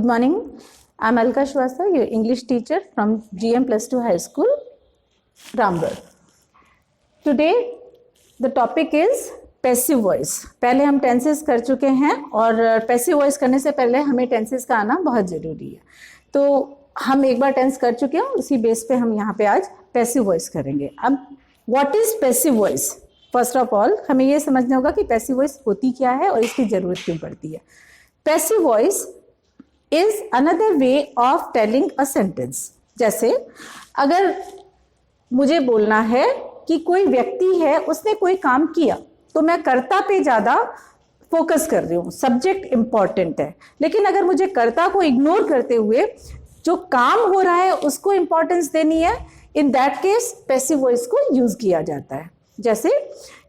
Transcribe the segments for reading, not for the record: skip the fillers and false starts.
Good morning. I'm Alka Shwasta, your English teacher from GM Plus 2 High School, Ramgarh. Today the topic is passive voice. पहले हम tenses कर चुके हैं और passive voice करने से पहले हमें tenses का आना बहुत ज़रूरी है. तो हम एक बार tense कर चुके हैं, उसी बेस पे हम यहाँ पे आज passive voice करेंगे. अब what is passive voice? First of all हमें ये समझना होगा कि passive voice होती क्या है और इसकी ज़रूरत क्यों पड़ती है. Passive voice is another way of telling a sentence. जैसे अगर मुझे बोलना है कि कोई व्यक्ति है, उसने कोई काम किया, तो मैं कर्ता पे ज़्यादा फोकस कर रही हूँ, सब्जेक्ट इंपॉर्टेंट है. लेकिन अगर मुझे कर्ता को इग्नोर करते हुए जो काम हो रहा है उसको इंपॉर्टेंस देनी है, in that case passive voice को यूज़ किया जाता है. जैसे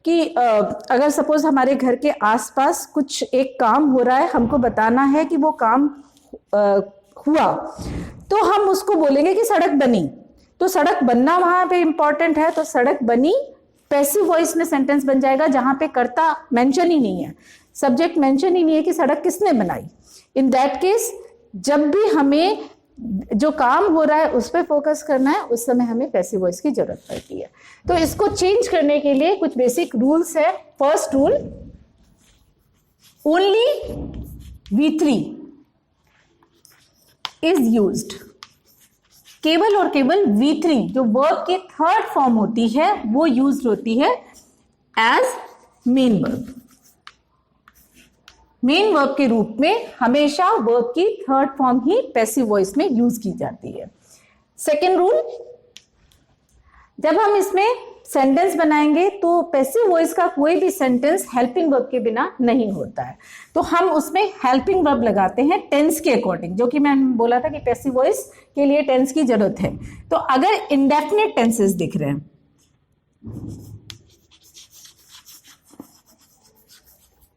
कि अगर सपोज हमारे घर के आसपास कुछ एक काम हो रहा है, हमको बताना है कि वो काम हुआ, तो हम उसको बोलेंगे कि सड़क बनी. तो सड़क बनना वहां पे इंपॉर्टेंट है, तो सड़क बनी पैसिव वॉइस में सेंटेंस बन जाएगा, जहां पे कर्ता मेंशन ही नहीं है, सब्जेक्ट मेंशन ही नहीं है कि सड़क किसने बनाई. इन दैट केस जब भी हमें जो काम हो रहा है उस पर फोकस करना है, उस समय हमें पैसिव वॉइस की जरूरत पड़ती है. तो इसको चेंज करने के लिए कुछ बेसिक रूल्स है. First rule, only V3 is used. केवल और केवल V3 जो वर्ब की थर्ड फॉर्म होती है वो यूज्ड होती है as main verb. Main verb के रूप में हमेशा वर्ब की थर्ड फॉर्म ही पैसिव वॉइस में यूज की जाती है. सेकेंड रूल, जब हम इसमें सेंटेंस बनाएंगे तो पैसिव वॉइस का कोई भी सेंटेंस हेल्पिंग वर्ब के बिना नहीं होता है. तो हम उसमें हेल्पिंग वर्ब लगाते हैं टेंस के अकॉर्डिंग, जो कि मैं बोला था कि पैसिव वॉइस के लिए टेंस की जरूरत है. तो अगर इंडेफिनिट टेंसेस दिख रहे हैं,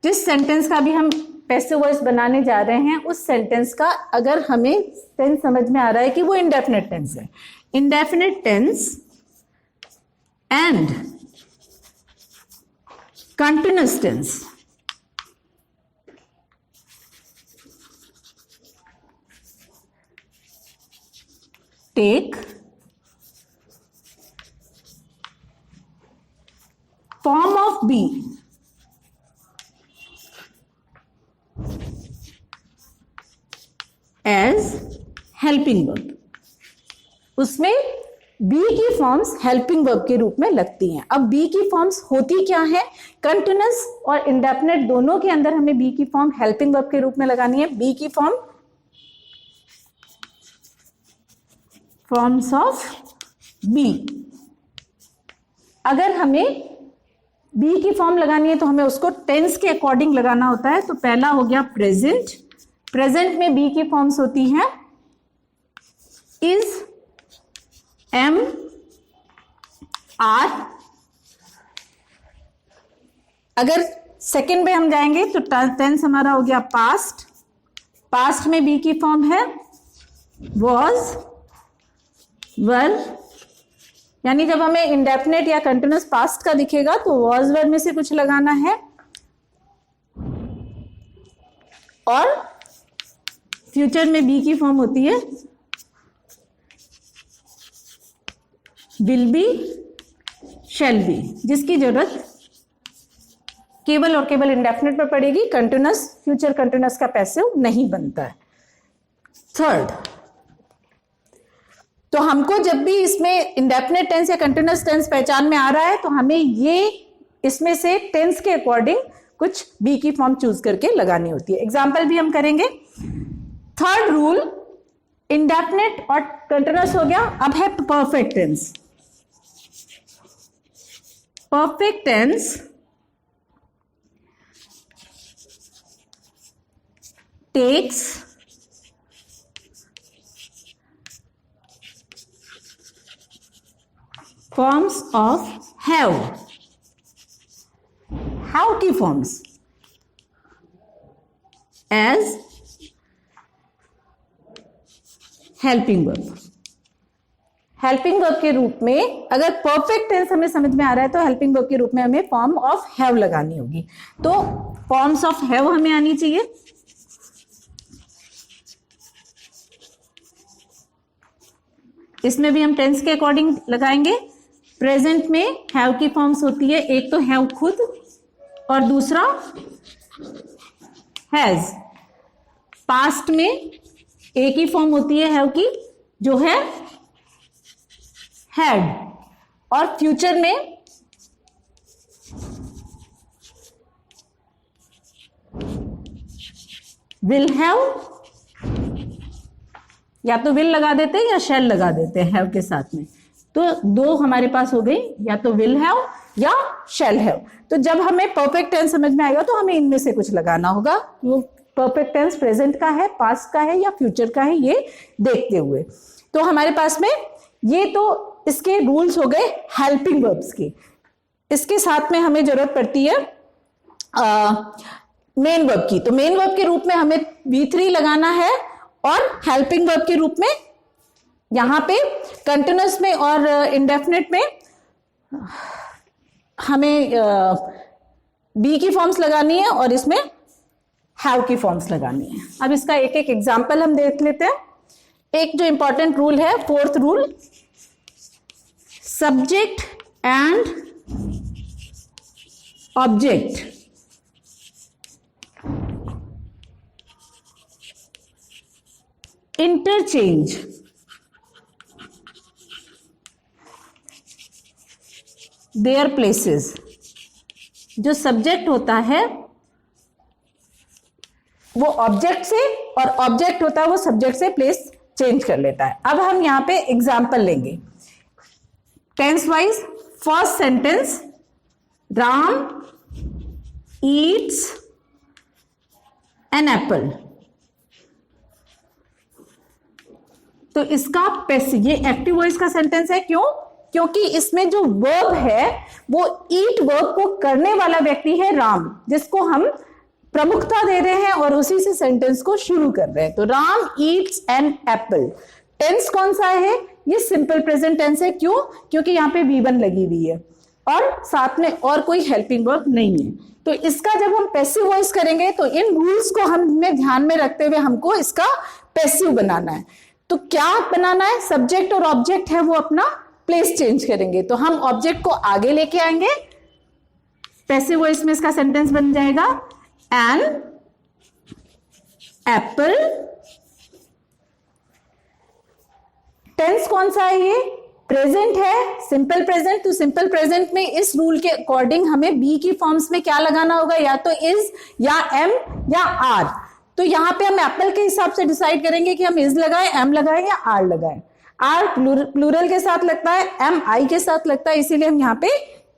जिस सेंटेंस का भी हम पैसिव वॉइस बनाने जा रहे हैं, उस सेंटेंस का अगर हमें टेंस समझ में आ रहा है कि वो इंडेफिनिट टेंस है, indefinite tense and continuous tense take form of be as helping verb. उसमें बी की फॉर्म्स हेल्पिंग वर्ब के रूप में लगती हैं. अब बी की फॉर्म्स होती क्या है? कंटिन्यूअस और इंडेफिनिट दोनों के अंदर हमें बी की फॉर्म हेल्पिंग वर्ब के रूप में लगानी है. बी की फॉर्म, फॉर्म्स ऑफ बी. अगर हमें बी की फॉर्म लगानी है तो हमें उसको टेंस के अकॉर्डिंग लगाना होता है. तो पहला हो गया प्रेजेंट. प्रेजेंट में बी की फॉर्म्स होती हैं इज, एम, आर. अगर सेकंड पे हम जाएंगे तो टेंस हमारा हो गया पास्ट. पास्ट में बी की फॉर्म है वॉज, वर. यानी जब हमें इंडेफिनिट या कंटिन्यूअस पास्ट का दिखेगा तो वॉज वर में से कुछ लगाना है. और फ्यूचर में बी की फॉर्म होती है विल बी, शैल बी, जिसकी जरूरत केवल और केवल इंडेफिनिट पर पड़ेगी. कंटिन्यूअस, फ्यूचर कंटिन्यूअस का पैसिव नहीं बनता है. थर्ड, तो हमको जब भी इसमें इंडेफिनिट टेंस या कंटिन्यूअस टेंस पहचान में आ रहा है तो हमें ये इसमें से टेंस के अकॉर्डिंग कुछ बी की फॉर्म चूज करके लगानी होती है. एग्जाम्पल भी हम करेंगे. थर्ड रूल, इंडेफिनिट और कंटिन्यूअस हो गया. अब है perfect tense. Perfect tense takes forms of have. Have की forms as helping verb. Helping verb के रूप में अगर परफेक्ट टेंस हमें समझ में आ रहा है तो हेल्पिंग वर्ब के रूप में हमें फॉर्म ऑफ हैव लगानी होगी. तो फॉर्म्स ऑफ हैव हमें आनी चाहिए. इसमें भी हम टेंस के अकॉर्डिंग लगाएंगे। प्रेजेंट में हैव की फॉर्म्स होती है, एक तो हैव खुद और दूसरा हैज। पास्ट में एक ही फॉर्म होती है हैव की, जो है हैड। और फ्यूचर में विल हैव, या तो विल लगा देते हैं या शैल लगा देते हैं हैव के साथ में। तो दो हमारे पास हो गई, या तो विल हैव या शैल हैव। तो जब हमें परफेक्ट टेंस समझ में आएगा तो हमें इनमें से कुछ लगाना होगा। वो परफेक्ट टेंस प्रेजेंट का है, पास्ट का है या फ्यूचर का है, ये देखते हुए। तो हमारे पास में ये तो इसके रूल्स हो गए हेल्पिंग वर्ब्स के। इसके साथ में हमें जरूरत पड़ती है मेन वर्ब की। तो मेन वर्ब के रूप में हमें V3 लगाना है, और हेल्पिंग वर्ब के रूप में यहां पे कंटिन्यूअस में और इंडेफिनिट में हमें बी की फॉर्म्स लगानी है और इसमें हैव की फॉर्म्स लगानी है। अब इसका एक एक एग्जांपल हम देख लेते हैं। एक जो इंपॉर्टेंट रूल है, fourth rule, subject and object interchange their places. जो सब्जेक्ट होता है वो ऑब्जेक्ट से, और ऑब्जेक्ट होता है वो सब्जेक्ट से प्लेस चेंज कर लेता है। अब हम यहां पे एग्जाम्पल लेंगे tense wise. First sentence, Ram eats an apple. तो इसका ये एक्टिव वॉइस का सेंटेंस है। क्यों? क्योंकि इसमें जो वर्ब है वो ईट वर्ब को करने वाला व्यक्ति है राम, जिसको हम प्रमुखता दे रहे हैं और उसी से सेंटेंस को शुरू कर रहे हैं। तो Ram eats an apple. Tense कौन सा है? ये सिंपल प्रेजेंट टेंस है। क्यों? क्योंकि यहाँ पे V1 लगी हुई है और साथ में और कोई हेल्पिंग वर्ब नहीं है। तो इसका जब हम पैसिव वॉइस करेंगे तो इन रूल्स को हमें ध्यान में रखते हुए हमको इसका पैसिव बनाना है। तो क्या बनाना है? सब्जेक्ट और ऑब्जेक्ट है वो अपना प्लेस चेंज करेंगे। तो हम ऑब्जेक्ट को आगे लेके आएंगे। पैसिव वॉइस में इसका सेंटेंस बन जाएगा एन एप्पल। टेंस कौन सा है? ये प्रेजेंट है, सिंपल प्रेजेंट। तो सिंपल प्रेजेंट में इस रूल के अकॉर्डिंग हमें बी की फॉर्म्स में क्या लगाना होगा? या तो इज या एम या आर। तो यहां पे हम एप्पल के हिसाब से डिसाइड करेंगे कि हम इज लगाएं, एम लगाएं या आर लगाएं। आर प्लूरल के साथ लगता है, एम आई के साथ लगता है, इसीलिए हम यहाँ पे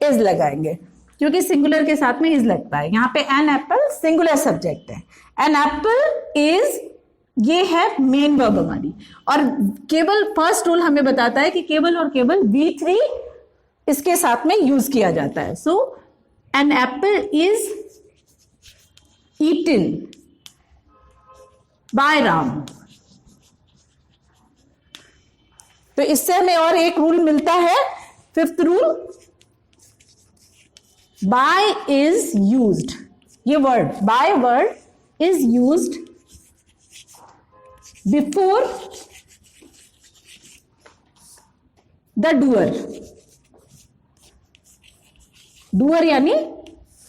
इज लगाएंगे, क्योंकि सिंगुलर के साथ में इज लगता है। यहाँ पे एन एप्पल सिंगुलर सब्जेक्ट है। एन एप्पल इज, ये है मेन वर्ब हमारी। और केवल फर्स्ट रूल हमें बताता है कि केवल और केवल V3 इसके साथ में यूज किया जाता है। So an apple is eaten by Ram. तो इससे हमें और एक रूल मिलता है, fifth rule, by is used. ये word by word is used before the doer. Doer यानी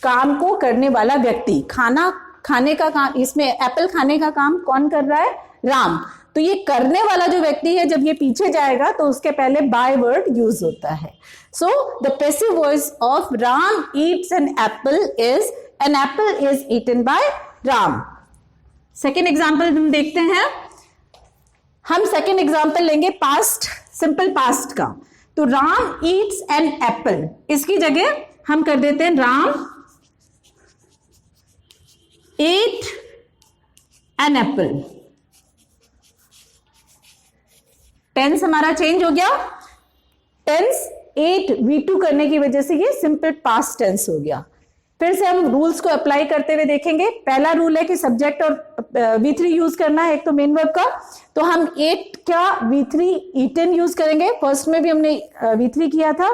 काम को करने वाला व्यक्ति। खाना खाने का काम, इसमें एप्पल खाने का काम कौन कर रहा है? राम। तो ये करने वाला जो व्यक्ति है, जब ये पीछे जाएगा तो उसके पहले बाय वर्ड यूज होता है। So the passive voice of Ram eats an apple is an apple is eaten by Ram. Second example हम देखते हैं। हम सेकेंड एग्जाम्पल लेंगे पास्ट, सिंपल पास्ट का। तो राम ईट्स एन एप्पल, इसकी जगह हम कर देते हैं Ram ate an apple. Tense हमारा चेंज हो गया। टेंस 8 V2 करने की वजह से ये सिंपल पास्ट टेंस हो गया। फिर से हम रूल्स को अप्लाई करते हुए देखेंगे। पहला रूल है कि सब्जेक्ट और V3 यूज करना है, एक तो मेन वर्ब का। तो हम 8 का V3 ईटन यूज करेंगे। फर्स्ट में भी हमने V3 किया था,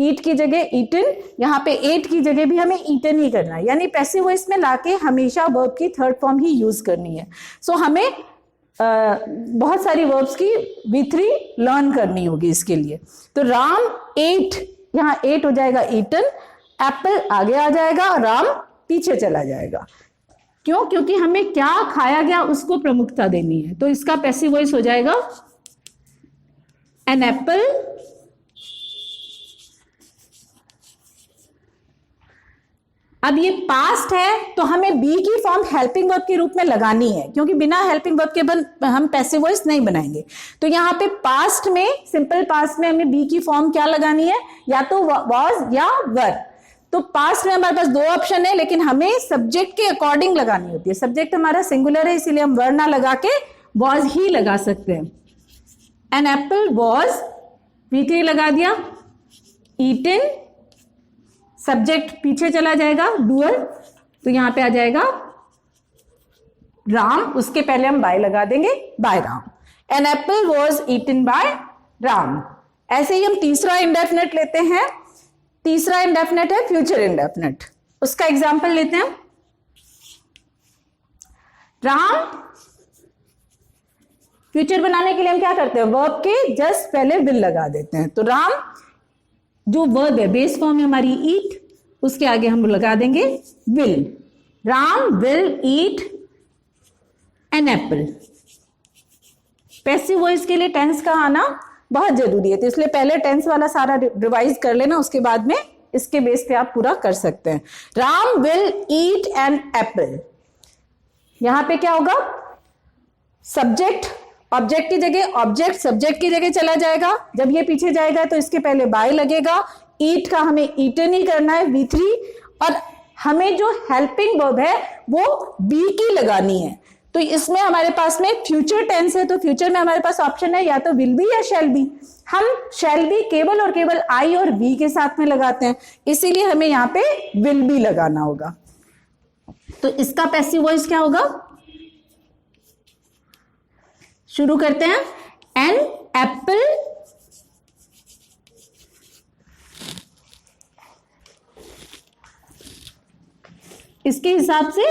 ईट की जगह ईटन। यहाँ पे 8 की जगह भी हमें ईटन ही करना है, यानी पैसिव वॉइस में लाके हमेशा वर्ब की थर्ड फॉर्म ही यूज करनी है। सो हमें बहुत सारी वर्ब्स की V3 लर्न करनी होगी इसके लिए। तो राम एट, यहाँ एट हो जाएगा ईटन, एप्पल आगे आ जाएगा, राम पीछे चला जाएगा। क्यों? क्योंकि हमें क्या खाया गया उसको प्रमुखता देनी है। तो इसका पैसिव वॉइस हो जाएगा एन एप्पल अब ये पास्ट है तो हमें बी की फॉर्म हेल्पिंग वर्ब के रूप में लगानी है, क्योंकि बिना हेल्पिंग वर्ब के हम पैसिव वॉइस नहीं बनाएंगे। तो यहाँ पे पास्ट में, सिंपल पास्ट में हमें बी की फॉर्म क्या लगानी है, या तो वॉज या वर। तो पास्ट में हमारे पास दो ऑप्शन है, लेकिन हमें सब्जेक्ट के अकॉर्डिंग लगानी होती है। सब्जेक्ट हमारा सिंगुलर है, इसीलिए हम वर ना लगा के वॉज ही लगा सकते हैं। एन एप्पल वॉज, V3 लगा दिया, ईटन, सब्जेक्ट पीछे चला जाएगा डूअर, तो यहां पे आ जाएगा राम, उसके पहले हम बाय लगा देंगे, by Ram. An apple was eaten by Ram. ऐसे ही हम तीसरा इंडेफिनेट लेते हैं। तीसरा इंडेफिनेट है फ्यूचर इंडेफिनेट। उसका एग्जांपल लेते हैं। राम, फ्यूचर बनाने के लिए हम क्या करते हैं, वर्ब के जस्ट पहले विल लगा देते हैं। तो राम जो वर्ब है, बेस फॉर्म है हमारी ईट, उसके आगे हम लगा देंगे will. Ram will eat an apple. Passive voice के लिए टेंस का आना बहुत जरूरी है, तो इसलिए पहले टेंस वाला सारा रिवाइज कर लेना, उसके बाद में इसके बेस पे आप पूरा कर सकते हैं। Ram will eat an apple. यहां पे क्या होगा, सब्जेक्ट ऑब्जेक्ट की जगह, ऑब्जेक्ट सब्जेक्ट की जगह चला जाएगा। जब ये पीछे जाएगा तो इसके पहले बाय लगेगा। ईट का हमें ईटन ही करना है, V3, और हमें जो हेल्पिंग वर्ब है वो बी की लगानी है। तो इसमें हमारे पास में फ्यूचर टेंस है, तो फ्यूचर में हमारे पास ऑप्शन है या तो विल बी या शैल बी। हम शैल बी केवल और केवल आई और वी के साथ में लगाते हैं, इसीलिए हमें यहाँ पे विल बी लगाना होगा। तो इसका पैसिव वॉइस क्या होगा, शुरू करते हैं। एन एप्पल इसके हिसाब से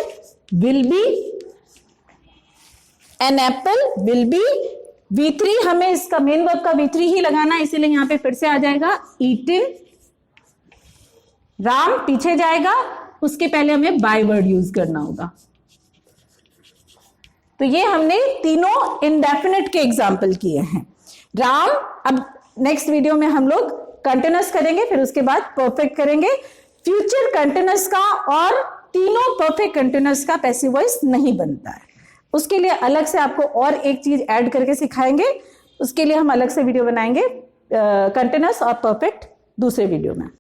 will be, an apple will be, V3 हमें इसका मेन वर्ब का V3 ही लगाना है, इसीलिए यहां पे फिर से आ जाएगा ईटन। राम पीछे जाएगा, उसके पहले हमें बाय वर्ड यूज करना होगा। तो ये हमने तीनों इंडेफिनिट के एग्जाम्पल किए हैं। राम, अब नेक्स्ट वीडियो में हम लोग कंटिन्यूअस करेंगे, फिर उसके बाद परफेक्ट करेंगे। फ्यूचर कंटिन्यूअस का और तीनों परफेक्ट कंटिन्यूअस का पैसिव वॉइस नहीं बनता है, उसके लिए अलग से आपको और एक चीज ऐड करके सिखाएंगे। उसके लिए हम अलग से वीडियो बनाएंगे, कंटिन्यूअस और परफेक्ट दूसरे वीडियो में।